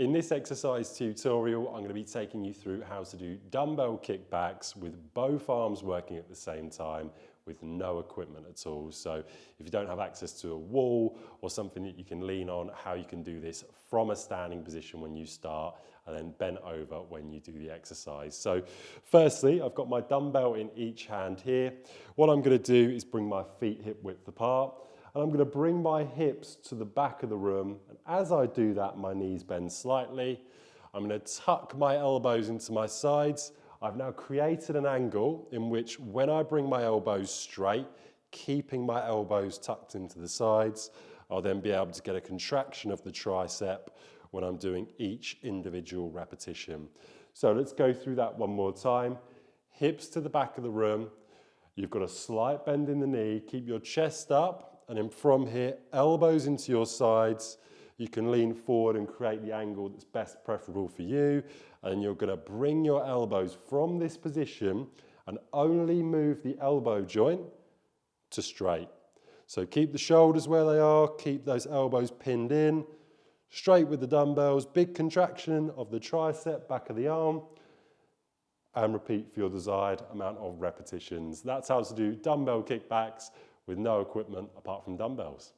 In this exercise tutorial, I'm going to be taking you through how to do dumbbell kickbacks with both arms working at the same time with no equipment at all. So if you don't have access to a wall or something that you can lean on, how you can do this from a standing position when you start and then bent over when you do the exercise. So firstly, I've got my dumbbell in each hand here. What I'm going to do is bring my feet hip width apart. And I'm going to bring my hips to the back of the room. And as I do that, my knees bend slightly. I'm going to tuck my elbows into my sides. I've now created an angle in which when I bring my elbows straight, keeping my elbows tucked into the sides, I'll then be able to get a contraction of the tricep when I'm doing each individual repetition. So let's go through that one more time. Hips to the back of the room. You've got a slight bend in the knee. Keep your chest up. And then from here, elbows into your sides. You can lean forward and create the angle that's best preferable for you. And you're going to bring your elbows from this position and only move the elbow joint to straight. So keep the shoulders where they are. Keep those elbows pinned in. Straight with the dumbbells. Big contraction of the tricep, back of the arm. And repeat for your desired amount of repetitions. That's how to do dumbbell kickbacks with no equipment apart from dumbbells.